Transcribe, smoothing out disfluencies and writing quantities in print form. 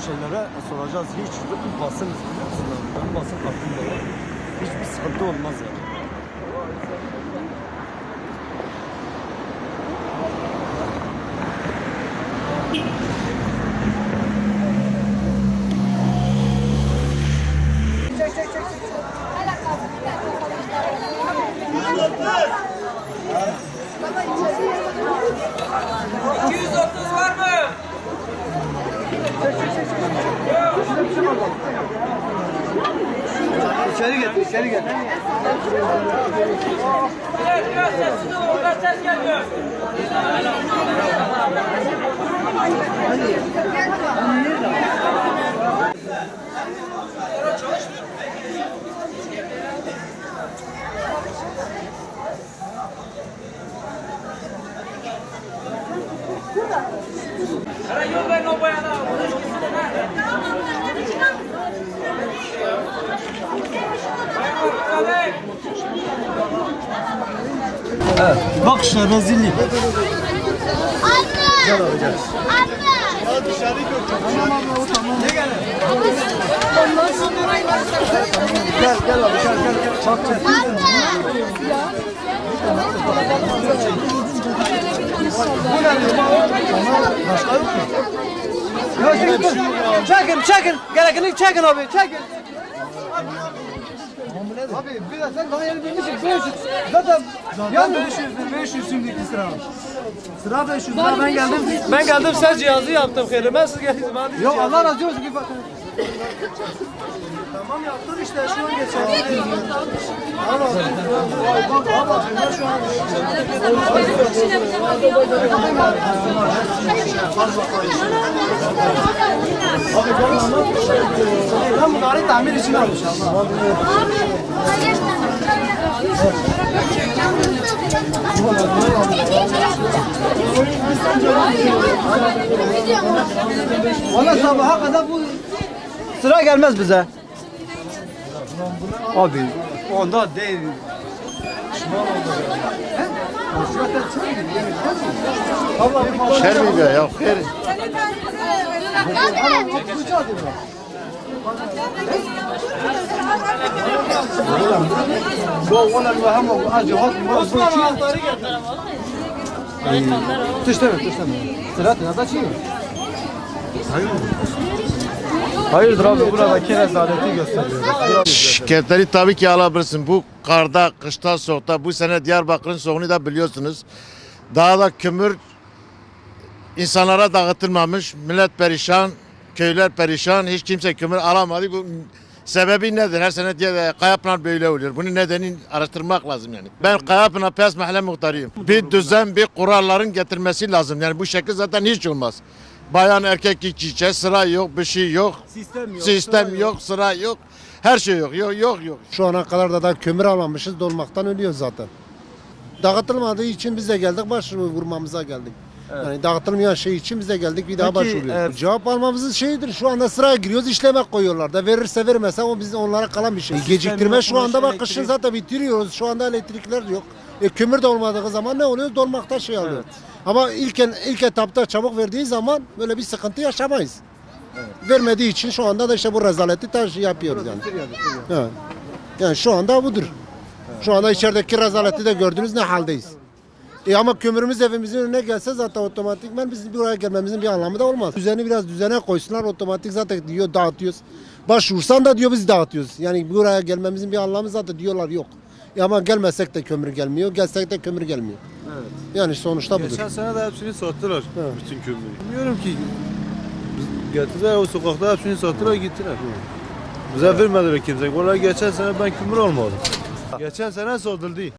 şeylere soracağız. Hiç basın biliyor musunuz? Ben basın kartım da var. Hiçbir sıkıntı olmaz yani. Çek çek çek. 230 var mı? İçeri gel, içeri gel. Evet, biraz sessiz olun. Oradan ses geliyor. Ara yol verin o bayana. Bunu gitsin ha. Evet. Bak işte rezillik. Anne! Gel abi gel. Anne! Ya dışarı gör. Tamam abi o tamam. Ne gel? Gel abi gel. Bak gel. Bu ne diyor? Başka yok mu? Çekin. Gerekeni çekin abi. Çekin. Abi biraz sen daha yeni bilmişsin 500. Zaten 500 şimdiki sıra. Sıra 500 lira Ben geldim ses cihazı yaptım. Ben siz geldiniz. Yok Allah razı olsun bir bakın. Tamam yaptım işte şu an geçerli. Al abi. Bak şu an. Abi ben bunları tamir için almışım. Valla sabaha kadar bu sıra gelmez bize. Abi onda değil. Şer mi be ya? Her Osman anahtarı getir. Tüşteme. Sıra nerede çiğ? Hayırdır abi buradaki rezaleti gösteriyor. şirketleri tabii ki alabilirsin. Bu karda, kışta, soğukta. Bu sene Diyarbakır'ın soğuğunu da biliyorsunuz. Daha da kömür insanlara dağıtılmamış. Millet perişan, köyler perişan. Hiç kimse kömür alamadı. Bu sebebi nedir? Her sene diye Kayapınar böyle oluyor. Bunun nedenini araştırmak lazım yani. Ben Kayapınar Pes Mahalle Muhtarıyım. Bir düzen, bir kuralların getirmesi lazım. Yani bu şekil zaten hiç olmaz. Bayan erkek iç içe sıra yok, bir şey yok. Sistem yok, sıra yok. Her şey yok. Yok. Şu ana kadar da kömür almamışız, dolmaktan ölüyoruz zaten. Dağıtılmadığı için biz de geldik, başvurmamıza geldik. Yani dağıtılmayan şey için biz de geldik, bir daha başvuruyoruz. Cevap almamızın şeyidir, şu anda sıraya giriyoruz, işleme koyuyorlar da verirse vermezse o bizim onlara kalan bir şey. Geciktirme şu anda bak kışın zaten bitiriyoruz, şu anda elektrikler yok. Kömür de olmadığı zaman ne oluyor? Dolmakta şey alıyor. Ama ilk etapta çabuk verdiği zaman böyle bir sıkıntı yaşamayız. Vermediği için şu anda da işte bu rezaleti yapıyoruz yani. Evet. Yani şu anda budur. Şu anda içerideki rezaleti de gördünüz ne haldeyiz. Ama kömürümüz evimizin önüne gelse zaten otomatikman bizim buraya gelmemizin bir anlamı da olmaz. Düzeni biraz düzene koysunlar otomatik zaten diyor dağıtıyoruz. Başvursan da diyor biz dağıtıyoruz. Yani buraya gelmemizin bir anlamı zaten diyorlar yok. Ama gelmesek de kömür gelmiyor, gelsek de kömür gelmiyor. Evet. Yani sonuçta budur. Geçen sene de hepsini sattılar. Evet. Bütün kömürü. Bilmiyorum ki. Getirdiler o sokakta hepsini sattılar gittiler. Bize vermediler kimse. Vallahi geçen sene ben kömür almadım. Geçen sene satıldı.